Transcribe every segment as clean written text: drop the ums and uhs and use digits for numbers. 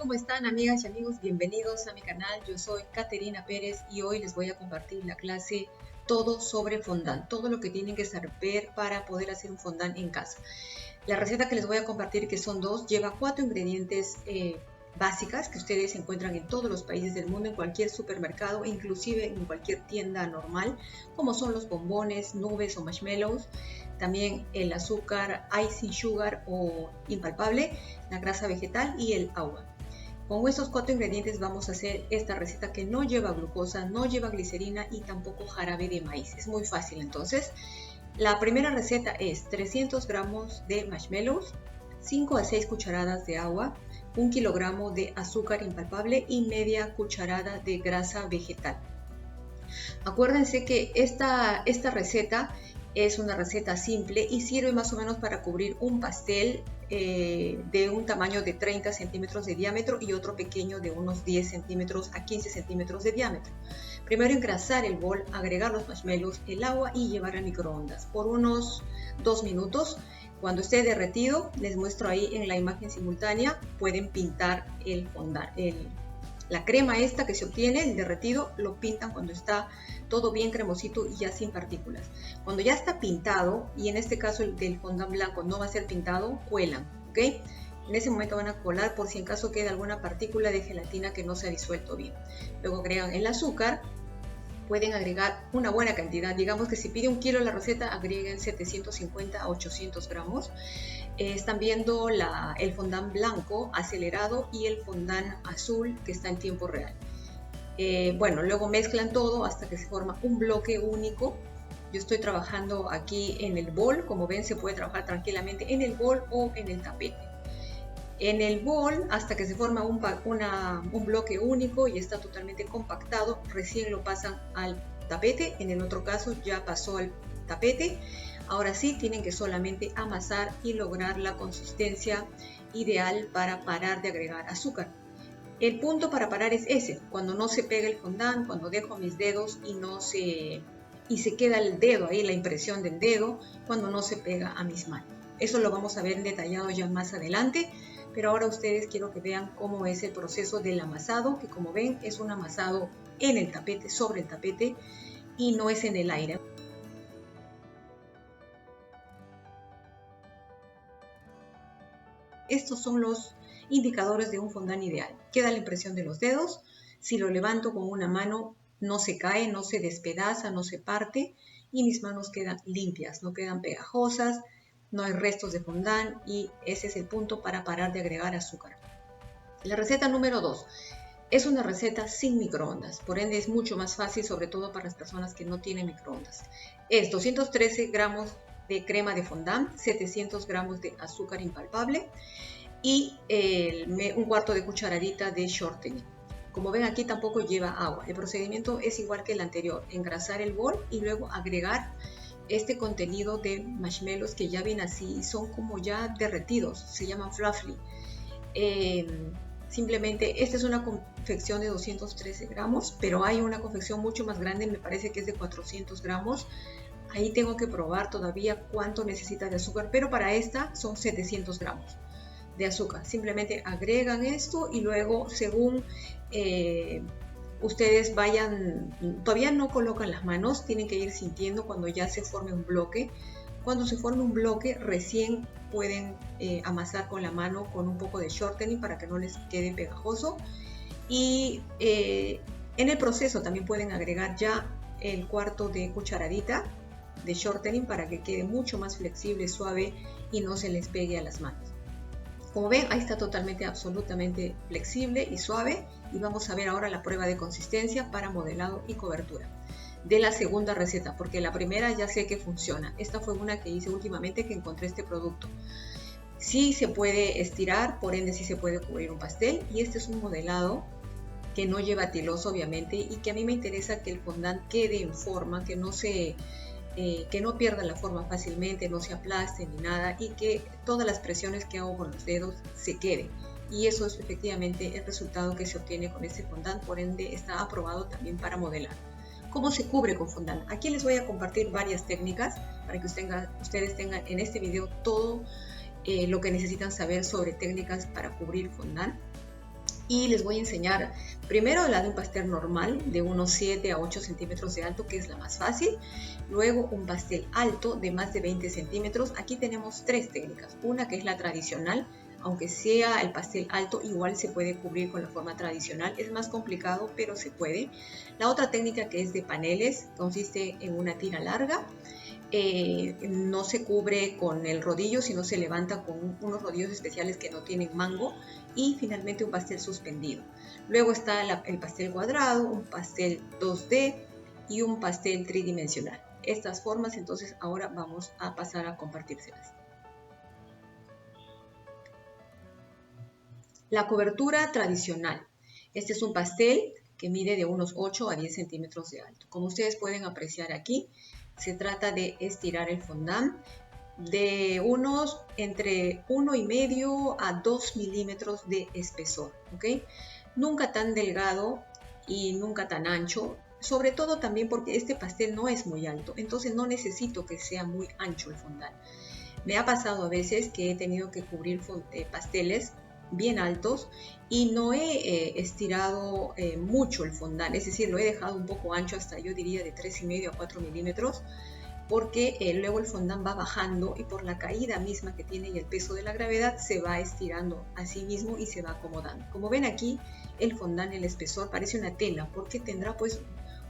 ¿Cómo están, amigas y amigos? Bienvenidos a mi canal. Yo soy Caterina Pérez y hoy les voy a compartir la clase todo sobre fondant, todo lo que tienen que saber para poder hacer un fondant en casa. La receta que les voy a compartir, que son dos, lleva 4 ingredientes básicas que ustedes encuentran en todos los países del mundo, en cualquier supermercado, inclusive en cualquier tienda normal, como son los bombones, nubes o marshmallows. También el azúcar icing sugar o impalpable, la grasa vegetal y el agua. Con estos 4 ingredientes vamos a hacer esta receta que no lleva glucosa, no lleva glicerina y tampoco jarabe de maíz. Es muy fácil. Entonces, la primera receta es 300 gramos de marshmallows, 5 a 6 cucharadas de agua, 1 kilogramo de azúcar impalpable y media cucharada de grasa vegetal. Acuérdense que esta receta es una receta simple y sirve más o menos para cubrir un pastel de un tamaño de 30 centímetros de diámetro y otro pequeño de unos 10 centímetros a 15 centímetros de diámetro. Primero engrasar el bol, agregar los marshmallows, el agua y llevar al microondas por unos 2 minutos. Cuando esté derretido, les muestro ahí en la imagen simultánea, pueden pintar el fondant. La crema esta que se obtiene, el derretido, lo pintan cuando está todo bien cremosito y ya sin partículas. Cuando ya está pintado, y en este caso el del fondant blanco no va a ser pintado, cuelan, ¿ok? En ese momento van a colar por si en caso queda alguna partícula de gelatina que no se ha disuelto bien. Luego agregan el azúcar. Pueden agregar una buena cantidad, digamos que si pide 1 kilo la receta, agreguen 750 a 800 gramos. Están viendo el fondant blanco acelerado y el fondant azul que está en tiempo real. Bueno, luego mezclan todo hasta que se forma un bloque único. Yo estoy trabajando aquí en el bol, como ven se puede trabajar tranquilamente en el bol o en el tapete. En el bol, hasta que se forma un bloque único y está totalmente compactado, recién lo pasan al tapete. En el otro caso ya pasó al tapete. Ahora sí, tienen que solamente amasar y lograr la consistencia ideal para parar de agregar azúcar. El punto para parar es ese, cuando no se pega el fondant, cuando dejo mis dedos y se queda el dedo ahí, la impresión del dedo, cuando no se pega a mis manos. Eso lo vamos a ver detallado ya más adelante. Pero ahora ustedes quiero que vean cómo es el proceso del amasado, que como ven es un amasado en el tapete, sobre el tapete y no es en el aire. Estos son los indicadores de un fondant ideal. Queda la impresión de los dedos. Si lo levanto con una mano no se cae, no se despedaza, no se parte y mis manos quedan limpias, no quedan pegajosas. No hay restos de fondant y ese es el punto para parar de agregar azúcar. La receta número 2 es una receta sin microondas, por ende es mucho más fácil, sobre todo para las personas que no tienen microondas. Es 213 gramos de crema de fondant, 700 gramos de azúcar impalpable y un cuarto de cucharadita de shortening. Como ven aquí tampoco lleva agua. El procedimiento es igual que el anterior, engrasar el bol y luego agregar este contenido de marshmallows que ya vienen así, son como ya derretidos, se llaman fluffy. Simplemente esta es una confección de 213 gramos, pero hay una confección mucho más grande, me parece que es de 400 gramos. Ahí tengo que probar todavía cuánto necesita de azúcar, pero para esta son 700 gramos de azúcar. Simplemente agregan esto y luego según ustedes vayan, todavía no colocan las manos, tienen que ir sintiendo cuando ya se forme un bloque. Cuando se forme un bloque recién pueden amasar con la mano con un poco de shortening para que no les quede pegajoso y en el proceso también pueden agregar ya el cuarto de cucharadita de shortening para que quede mucho más flexible, suave y no se les pegue a las manos. Como ven, ahí está totalmente, absolutamente flexible y suave y vamos a ver ahora la prueba de consistencia para modelado y cobertura de la segunda receta, porque la primera ya sé que funciona. Esta fue una que hice últimamente que encontré este producto. Sí se puede estirar, por ende sí se puede cubrir un pastel y este es un modelado que no lleva tiloso obviamente y que a mí me interesa que el fondant quede en forma, que no pierda la forma fácilmente, no se aplaste ni nada y que todas las presiones que hago con los dedos se queden. Y eso es efectivamente el resultado que se obtiene con este fondant, por ende está aprobado también para modelar. ¿Cómo se cubre con fondant? Aquí les voy a compartir varias técnicas para que ustedes tengan en este video todo lo que necesitan saber sobre técnicas para cubrir fondant. Y les voy a enseñar primero la de un pastel normal de unos 7 a 8 centímetros de alto, que es la más fácil. Luego un pastel alto de más de 20 centímetros. Aquí tenemos tres técnicas. Una que es la tradicional. Aunque sea el pastel alto, igual se puede cubrir con la forma tradicional. Es más complicado, pero se puede. La otra técnica, que es de paneles, consiste en una tira larga. No se cubre con el rodillo, sino se levanta con unos rodillos especiales que no tienen mango. Y finalmente un pastel suspendido. Luego está el pastel cuadrado, un pastel 2D y un pastel tridimensional. Estas formas, entonces ahora vamos a pasar a compartírselas. La cobertura tradicional. Este es un pastel que mide de unos 8 a 10 centímetros de alto. Como ustedes pueden apreciar aquí, se trata de estirar el fondant de unos entre 1,5 a 2 milímetros de espesor, ¿ok? Nunca tan delgado y nunca tan ancho, sobre todo también porque este pastel no es muy alto, entonces no necesito que sea muy ancho el fondant. Me ha pasado a veces que he tenido que cubrir pasteles bien altos y no he estirado mucho el fondant, es decir, lo he dejado un poco ancho, hasta yo diría de 3,5 a 4 milímetros, porque luego el fondant va bajando y por la caída misma que tiene y el peso de la gravedad se va estirando a sí mismo y se va acomodando. Como ven aquí, el fondant, el espesor parece una tela porque tendrá pues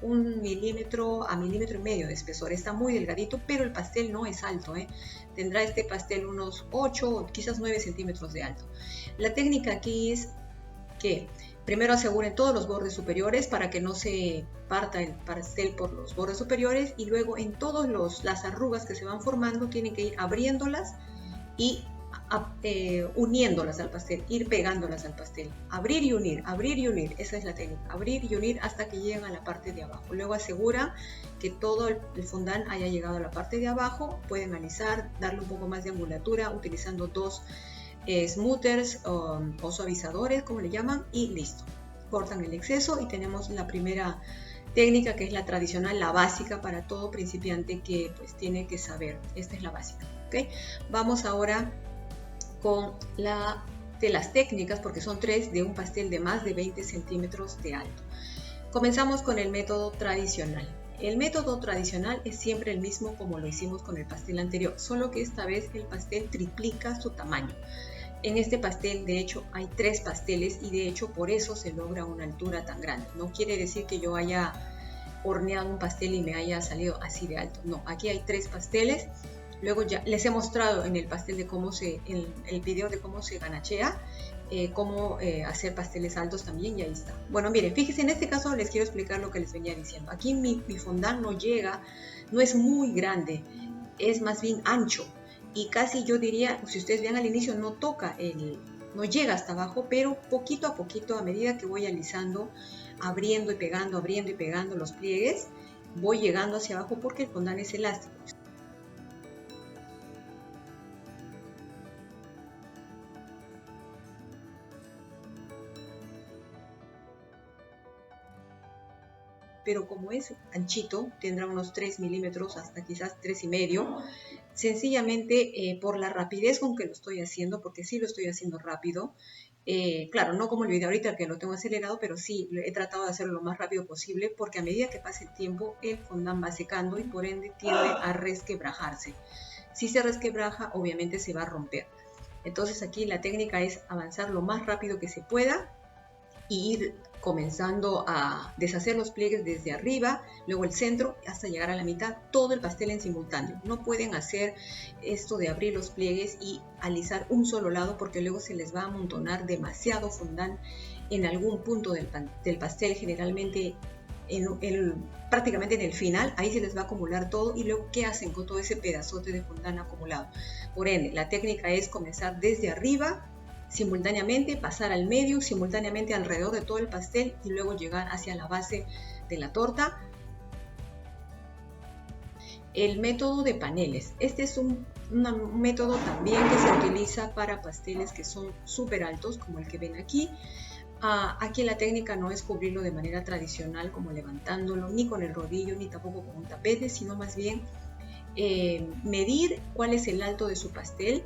1 milímetro a 1,5 milímetros de espesor. Está muy delgadito, pero el pastel no es alto, ¿eh? Tendrá este pastel unos 8 o quizás 9 centímetros de alto. La técnica aquí es que primero aseguren todos los bordes superiores para que no se parta el pastel por los bordes superiores, y luego en todas las arrugas que se van formando tienen que ir abriéndolas y uniéndolas al pastel, ir pegándolas al pastel, abrir y unir, esa es la técnica, abrir y unir hasta que lleguen a la parte de abajo. Luego asegura que todo el fondant haya llegado a la parte de abajo, pueden alisar, darle un poco más de angulatura utilizando dos smoothers o suavizadores, como le llaman, y listo. Cortan el exceso y tenemos la primera técnica, que es la tradicional, la básica para todo principiante que pues tiene que saber. Esta es la básica, ¿ok? Vamos ahora con de las técnicas, porque son tres, de un pastel de más de 20 centímetros de alto. Comenzamos con el método tradicional. El método tradicional es siempre el mismo como lo hicimos con el pastel anterior, solo que esta vez el pastel triplica su tamaño. En este pastel, de hecho, hay 3 pasteles y de hecho por eso se logra una altura tan grande. No quiere decir que yo haya horneado un pastel y me haya salido así de alto. No, aquí hay 3 pasteles. Luego ya les he mostrado en el pastel de en el video de cómo se ganachea, cómo hacer pasteles altos también, y ahí está. Bueno, miren, fíjense, en este caso les quiero explicar lo que les venía diciendo. Aquí mi fondant no llega, no es muy grande, es más bien ancho. Y casi yo diría, si ustedes ven al inicio, no toca no llega hasta abajo, pero poquito a poquito, a medida que voy alisando, abriendo y pegando los pliegues, voy llegando hacia abajo porque el fondant es elástico. Pero como es anchito, tendrá unos 3 milímetros hasta quizás 3,5. Sencillamente por la rapidez con que lo estoy haciendo, porque sí lo estoy haciendo rápido, claro, no como el video ahorita que lo tengo acelerado, pero sí he tratado de hacerlo lo más rápido posible, porque a medida que pase el tiempo el fondant va secando y por ende tiende a resquebrajarse. Si se resquebraja, obviamente se va a romper. Entonces aquí la técnica es avanzar lo más rápido que se pueda y ir comenzando a deshacer los pliegues desde arriba, luego el centro, hasta llegar a la mitad, todo el pastel en simultáneo. No pueden hacer esto de abrir los pliegues y alisar un solo lado, porque luego se les va a amontonar demasiado fondant en algún punto del pastel, generalmente prácticamente en el final. Ahí se les va a acumular todo, y luego ¿qué hacen con todo ese pedazote de fondant acumulado? Por ende, la técnica es comenzar desde arriba, simultáneamente pasar al medio, simultáneamente alrededor de todo el pastel, y luego llegar hacia la base de la torta. El método de paneles. Este es un método también que se utiliza para pasteles que son súper altos, como el que ven aquí. Aquí la técnica no es cubrirlo de manera tradicional, como levantándolo, ni con el rodillo, ni tampoco con un tapete, sino más bien medir cuál es el alto de su pastel,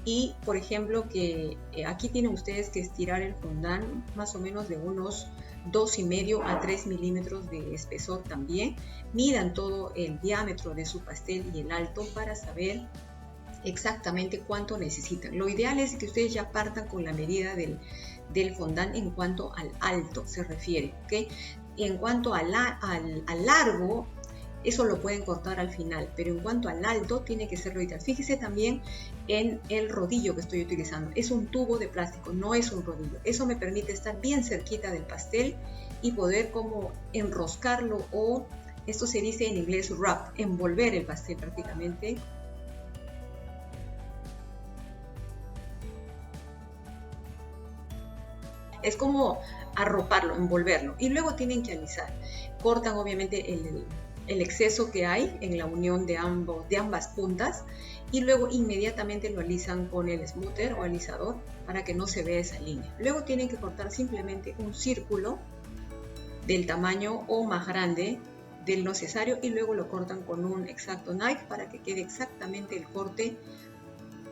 Y por ejemplo que aquí tienen ustedes que estirar el fondant más o menos de unos 2,5 a 3 milímetros de espesor también. Midan todo el diámetro de su pastel y el alto para saber exactamente cuánto necesitan. Lo ideal es que ustedes ya partan con la medida del fondant en cuanto al alto se refiere, ¿ok? Y en cuanto al largo, eso lo pueden cortar al final, pero en cuanto al alto tiene que ser lo ideal. Fíjese también en el rodillo que estoy utilizando. Es un tubo de plástico, no es un rodillo. Eso me permite estar bien cerquita del pastel y poder como enroscarlo, o esto se dice en inglés wrap, envolver el pastel prácticamente. Es como arroparlo, envolverlo, y luego tienen que alisar. Cortan obviamente el exceso que hay en la unión de ambas puntas, y luego inmediatamente lo alisan con el smoother o alisador para que no se vea esa línea. Luego tienen que cortar simplemente un círculo del tamaño o más grande del necesario, y luego lo cortan con un X-Acto knife para que quede exactamente el corte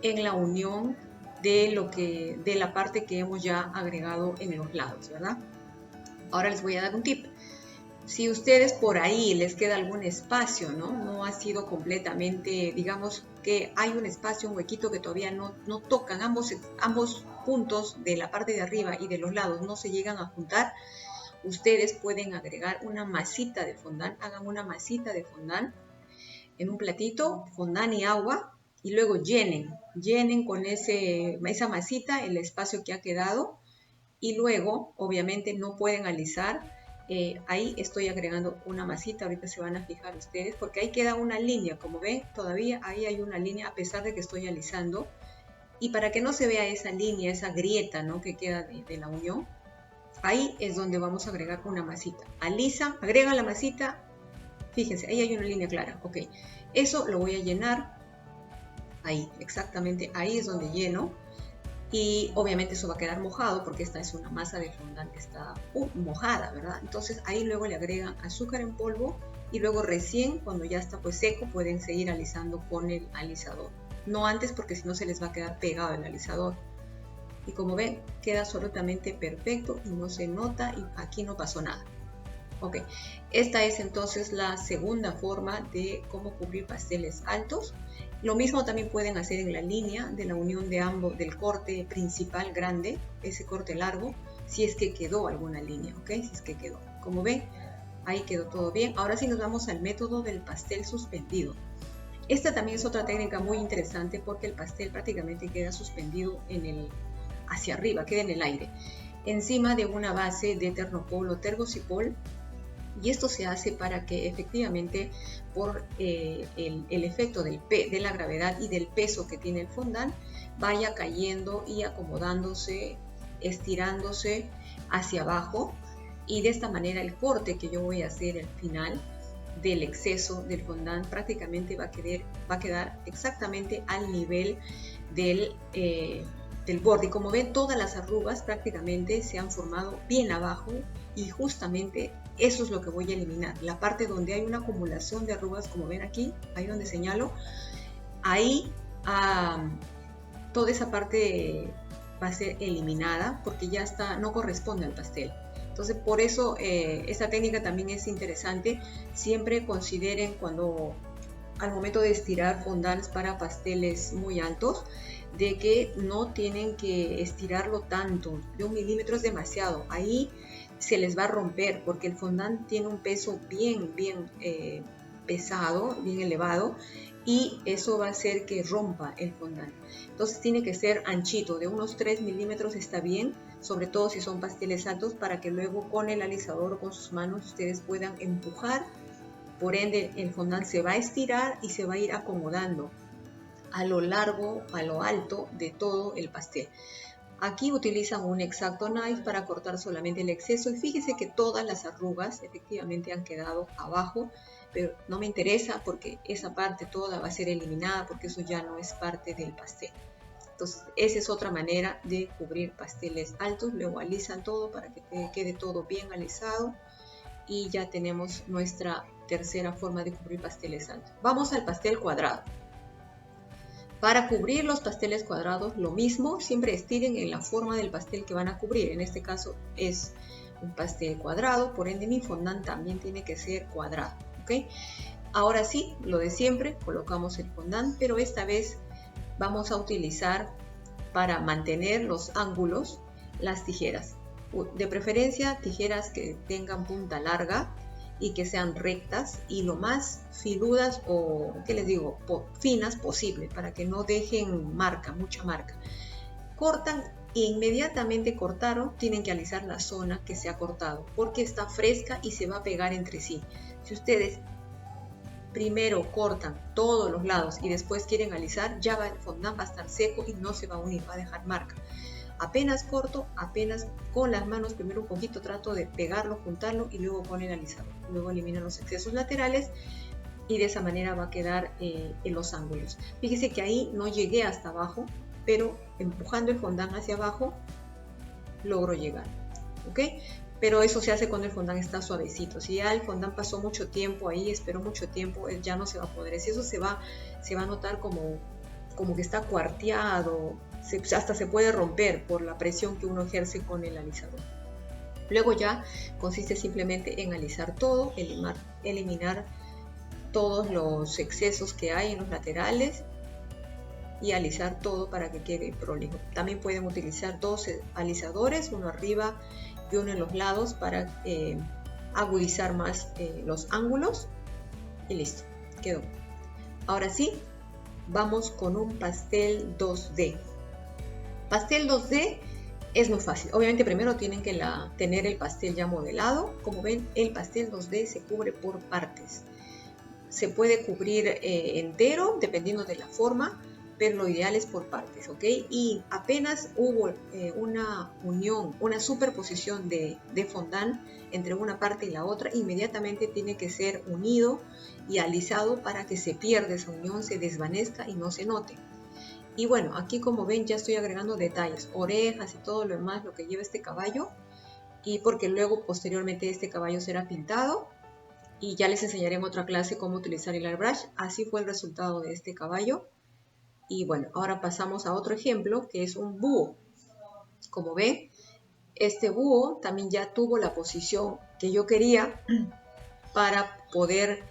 en la unión de la parte que hemos ya agregado en los lados, ¿verdad? Ahora les voy a dar un tip. Si ustedes por ahí les queda algún espacio, no ha sido completamente, digamos que hay un espacio, un huequito que todavía no tocan, ambos puntos de la parte de arriba y de los lados no se llegan a juntar, ustedes pueden agregar una masita de fondant. Hagan una masita de fondant en un platito, fondant y agua, y luego llenen con esa masita el espacio que ha quedado, y luego obviamente no pueden alisar. Ahí estoy agregando una masita, ahorita se van a fijar ustedes, porque ahí queda una línea, como ven, todavía ahí hay una línea a pesar de que estoy alisando, y para que no se vea esa línea, esa grieta, ¿no?, que queda de la unión, ahí es donde vamos a agregar una masita. Alisan, agregan la masita, fíjense, ahí hay una línea clara, ok, eso lo voy a llenar ahí, exactamente ahí es donde lleno, y obviamente eso va a quedar mojado porque esta es una masa de fondant que está mojada, ¿verdad? Entonces ahí luego le agregan azúcar en polvo, y luego recién cuando ya está pues seco pueden seguir alisando con el alisador. No antes, porque si no se les va a quedar pegado el alisador. Y como ven, queda absolutamente perfecto y no se nota, y aquí no pasó nada. Ok, esta es entonces la segunda forma de cómo cubrir pasteles altos. Lo mismo también pueden hacer en la línea de la unión de ambos, del corte principal grande, ese corte largo, si es que quedó alguna línea, ok, si es que quedó. Como ven, ahí quedó todo bien. Ahora sí nos vamos al método del pastel suspendido. Esta también es otra técnica muy interesante porque el pastel prácticamente queda suspendido hacia arriba, queda en el aire, encima de una base de Thermopol o Tergosipol. Y esto se hace para que efectivamente por el efecto de la gravedad y del peso que tiene el fondant vaya cayendo y acomodándose, estirándose hacia abajo, y de esta manera el corte que yo voy a hacer al final del exceso del fondant prácticamente va a quedar exactamente al nivel del borde. Y como ven, todas las arrugas prácticamente se han formado bien abajo, y justamente eso es lo que voy a eliminar. La parte donde hay una acumulación de arrugas, como ven aquí, ahí donde señalo, ahí toda esa parte va a ser eliminada porque ya está, no corresponde al pastel. Entonces por eso esta técnica también es interesante. Siempre consideren al momento de estirar fondants para pasteles muy altos, de que no tienen que estirarlo tanto, de 1 milímetro es demasiado, ahí se les va a romper porque el fondant tiene un peso bien pesado, bien elevado, y eso va a hacer que rompa el fondant. Entonces tiene que ser anchito, de unos 3 milímetros está bien, sobre todo si son pasteles altos, para que luego con el alisador o con sus manos ustedes puedan empujar. Por ende el fondant se va a estirar y se va a ir acomodando a lo largo, a lo alto de todo el pastel. Aquí utilizan un X-Acto knife para cortar solamente el exceso, y fíjese que todas las arrugas efectivamente han quedado abajo, pero no me interesa porque esa parte toda va a ser eliminada porque eso ya no es parte del pastel. Entonces esa es otra manera de cubrir pasteles altos. Luego alisan todo para que quede todo bien alisado, y ya tenemos nuestra tercera forma de cubrir pasteles altos. Vamos al pastel cuadrado. Para cubrir los pasteles cuadrados, lo mismo, siempre estiren en la forma del pastel que van a cubrir. En este caso es un pastel cuadrado, por ende mi fondant también tiene que ser cuadrado, ¿ok? Ahora sí, lo de siempre, colocamos el fondant, pero esta vez vamos a utilizar para mantener los ángulos las tijeras. De preferencia tijeras que tengan punta larga y que sean rectas y lo más filudas o, ¿qué les digo?, finas posible para que no dejen marca, mucha marca. Cortan e inmediatamente cortaron, tienen que alisar la zona que se ha cortado porque está fresca y se va a pegar entre sí. Si ustedes primero cortan todos los lados y después quieren alisar, ya el fondant va a estar seco y no se va a unir, va a dejar marca. Apenas corto, apenas con las manos, primero un poquito trato de pegarlo, juntarlo y luego con el alisador. Luego elimino los excesos laterales y de esa manera va a quedar en los ángulos. Fíjese que ahí no llegué hasta abajo, pero empujando el fondant hacia abajo logro llegar, ¿ok? Pero eso se hace cuando el fondant está suavecito. Si ya el fondant pasó mucho tiempo ahí, esperó mucho tiempo, ya no se va a poder. Si eso se va a notar como que está cuarteado, hasta se puede romper por la presión que uno ejerce con el alisador. Luego ya consiste simplemente en alisar todo, eliminar todos los excesos que hay en los laterales y alisar todo para que quede prolijo. También pueden utilizar dos alisadores, uno arriba y uno en los lados para agudizar más los ángulos y listo, quedó. Ahora sí, vamos con un pastel 2D. Pastel 2D es muy fácil. Obviamente primero tienen que tener el pastel ya modelado. Como ven, el pastel 2D se cubre por partes. Se puede cubrir entero dependiendo de la forma, pero lo ideal es por partes, ¿ok? Y apenas hubo una unión, una superposición de fondant entre una parte y la otra, inmediatamente tiene que ser unido y alisado para que se pierda esa unión, se desvanezca y no se note. Y bueno, aquí como ven ya estoy agregando detalles, orejas y todo lo demás, lo que lleva este caballo, y porque luego posteriormente este caballo será pintado y ya les enseñaré en otra clase cómo utilizar el airbrush. Así fue el resultado de este caballo. Y bueno, ahora pasamos a otro ejemplo que es un búho. Como ven, este búho también ya tuvo la posición que yo quería para poder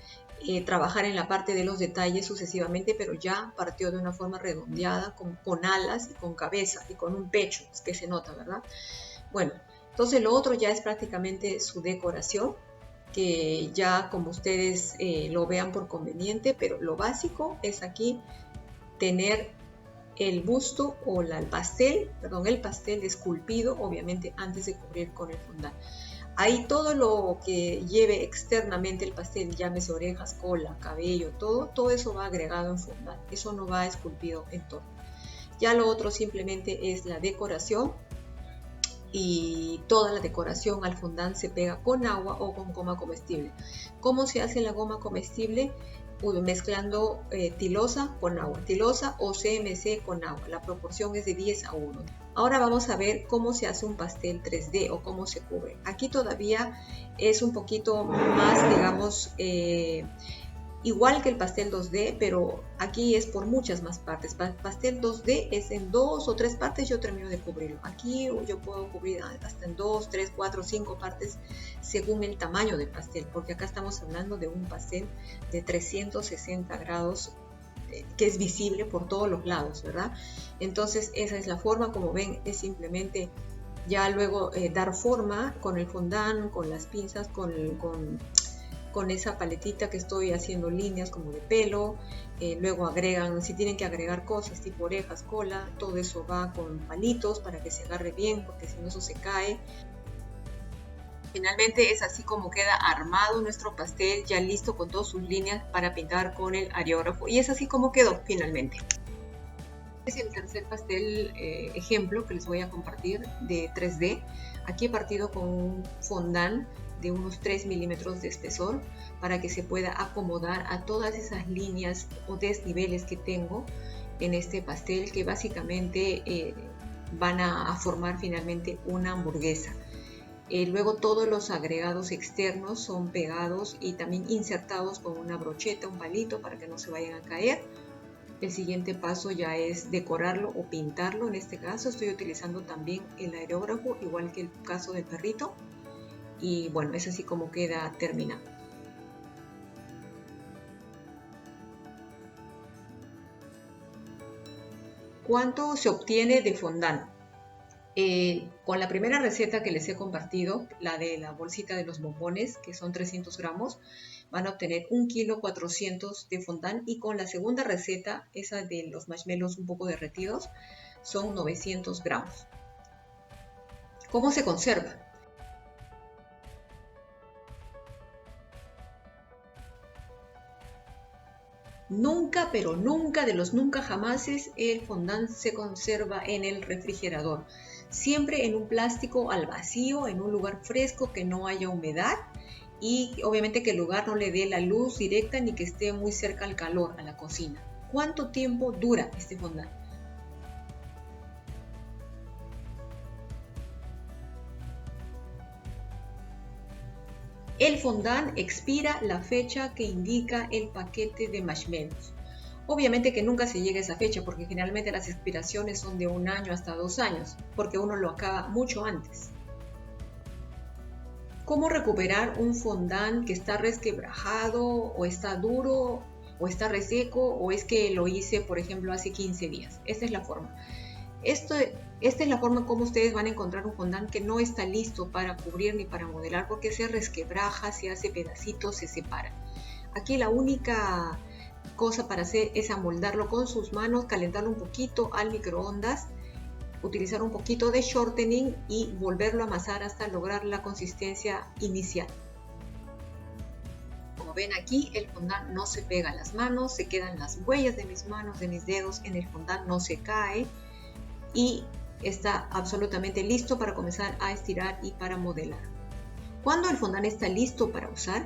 trabajar en la parte de los detalles sucesivamente, pero ya partió de una forma redondeada, con alas y con cabeza y con un pecho, es que se nota, ¿verdad? Bueno, entonces lo otro ya es prácticamente su decoración, que ya como ustedes lo vean por conveniente, pero lo básico es aquí tener el busto o el pastel esculpido, obviamente antes de cubrir con el fondant. Ahí todo lo que lleve externamente el pastel, llámese orejas, cola, cabello, todo eso va agregado en fondant. Eso no va esculpido en todo. Ya lo otro simplemente es la decoración, y toda la decoración al fondant se pega con agua o con goma comestible. ¿Cómo se hace la goma comestible? Mezclando tilosa con agua, tilosa o CMC con agua. La proporción es de 10 a 1. Ahora vamos a ver cómo se hace un pastel 3D o cómo se cubre. Aquí todavía es un poquito más, digamos, igual que el pastel 2D, pero aquí es por muchas más partes. Pastel 2D es en 2 o 3 partes, yo termino de cubrirlo. Aquí yo puedo cubrir hasta en 2, 3, 4, 5 partes según el tamaño del pastel, porque acá estamos hablando de un pastel de 360 grados que es visible por todos los lados, ¿verdad? Entonces esa es la forma. Como ven, es simplemente ya luego dar forma con el fondant, con las pinzas, con esa paletita que estoy haciendo líneas como de pelo. Luego agregan, si tienen que agregar cosas tipo orejas, cola, todo eso va con palitos para que se agarre bien, porque si no eso se cae. Finalmente es así como queda armado nuestro pastel, ya listo con todas sus líneas para pintar con el aerógrafo, y es así como quedó finalmente. Este es el tercer pastel ejemplo que les voy a compartir de 3D. Aquí he partido con un fondant de unos 3 milímetros de espesor para que se pueda acomodar a todas esas líneas o desniveles que tengo en este pastel, que básicamente van a formar finalmente una hamburguesa. Luego todos los agregados externos son pegados y también insertados con una brocheta, un palito, para que no se vayan a caer. El siguiente paso ya es decorarlo o pintarlo. En este caso estoy utilizando también el aerógrafo, igual que el caso del perrito. Y bueno, es así como queda terminado. ¿Cuánto se obtiene de fondant? Con la primera receta que les he compartido, la de la bolsita de los bombones, que son 300 gramos, van a obtener 1,4 kg de fondant, y con la segunda receta, esa de los marshmallows un poco derretidos, son 900 gramos. ¿Cómo se conserva? Nunca, pero nunca, de los nunca jamases, el fondant se conserva en el refrigerador. Siempre en un plástico al vacío, en un lugar fresco, que no haya humedad, y obviamente que el lugar no le dé la luz directa ni que esté muy cerca al calor, a la cocina. ¿Cuánto tiempo dura este fondant? El fondant expira la fecha que indica el paquete de marshmallows. Obviamente que nunca se llega a esa fecha, porque generalmente las expiraciones son de 1 año hasta 2 años, porque uno lo acaba mucho antes. ¿Cómo recuperar un fondant que está resquebrajado, o está duro, o está reseco, o es que lo hice, por ejemplo, hace 15 días? Esta es la forma. Esta es la forma como ustedes van a encontrar un fondant que no está listo para cubrir ni para modelar, porque se resquebraja, se hace pedacitos, se separa. Aquí la única cosa para hacer es amoldarlo con sus manos, calentarlo un poquito al microondas, utilizar un poquito de shortening y volverlo a amasar hasta lograr la consistencia inicial. Como ven aquí, el fondant no se pega a las manos, se quedan las huellas de mis manos, de mis dedos en el fondant, no se cae, y está absolutamente listo para comenzar a estirar y para modelar. ¿Cuándo el fondant está listo para usar?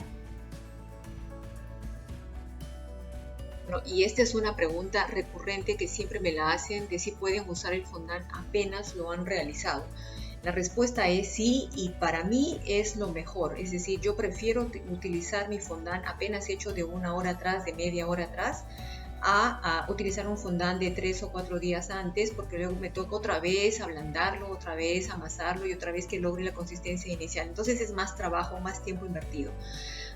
Bueno, y esta es una pregunta recurrente que siempre me la hacen, de si pueden usar el fondant apenas lo han realizado. La respuesta es sí, y para mí es lo mejor. Es decir, yo prefiero utilizar mi fondant apenas hecho de 1 hora atrás, de media hora atrás, a utilizar un fondant de 3 o 4 días antes, porque luego me toca otra vez ablandarlo, otra vez amasarlo y otra vez que logre la consistencia inicial. Entonces es más trabajo, más tiempo invertido.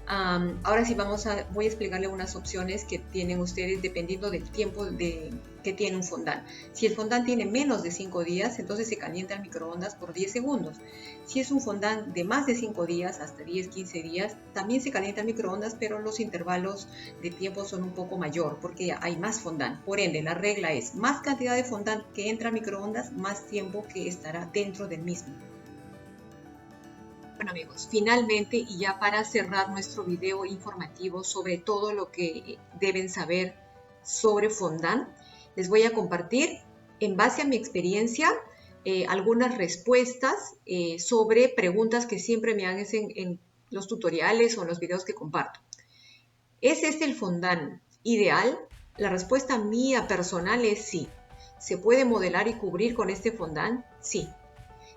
Ahora sí voy a explicarle unas opciones que tienen ustedes dependiendo del tiempo que tiene un fondant. Si el fondant tiene menos de 5 días, entonces se calienta al microondas por 10 segundos. Si es un fondant de más de 5 días, hasta 10-15 días, también se calienta al microondas, pero los intervalos de tiempo son un poco mayor porque hay más fondant. Por ende, la regla es más cantidad de fondant que entra al microondas, más tiempo que estará dentro del mismo. Bueno amigos, finalmente, y ya para cerrar nuestro video informativo sobre todo lo que deben saber sobre fondant, les voy a compartir, en base a mi experiencia, algunas respuestas sobre preguntas que siempre me hacen en los tutoriales o en los videos que comparto. ¿Es este el fondant ideal? La respuesta mía personal es sí. ¿Se puede modelar y cubrir con este fondant? Sí.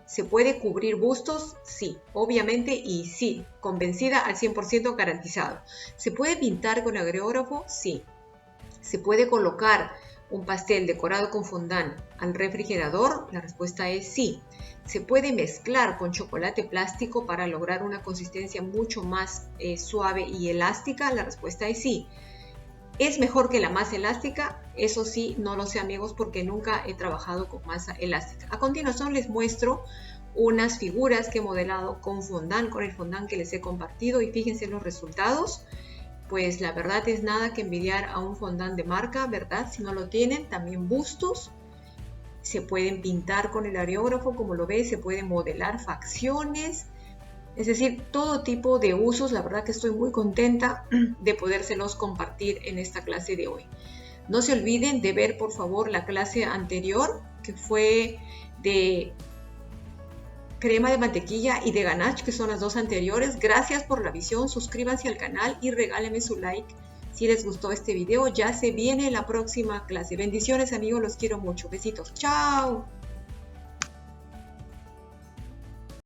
¿Se puede cubrir bustos? Sí, obviamente, y sí, convencida al 100% garantizado. ¿Se puede pintar con aerógrafo? Sí. ¿Se puede colocar un pastel decorado con fondant al refrigerador? La respuesta es sí. ¿Se puede mezclar con chocolate plástico para lograr una consistencia mucho más suave y elástica? La respuesta es sí. ¿Es mejor que la masa elástica? Eso sí, no lo sé amigos, porque nunca he trabajado con masa elástica. A continuación les muestro unas figuras que he modelado con fondant, con el fondant que les he compartido, y fíjense los resultados. Pues la verdad es nada que envidiar a un fondant de marca, ¿verdad? Si no lo tienen, también bustos. Se pueden pintar con el aerógrafo, como lo ves, se pueden modelar facciones. Es decir, todo tipo de usos. La verdad que estoy muy contenta de podérselos compartir en esta clase de hoy. No se olviden de ver por favor la clase anterior, que fue de crema de mantequilla y de ganache, que son las dos anteriores. Gracias por la visión, suscríbanse al canal y regálenme su like si les gustó este video. Ya se viene la próxima clase. Bendiciones amigos, los quiero mucho. Besitos, chao.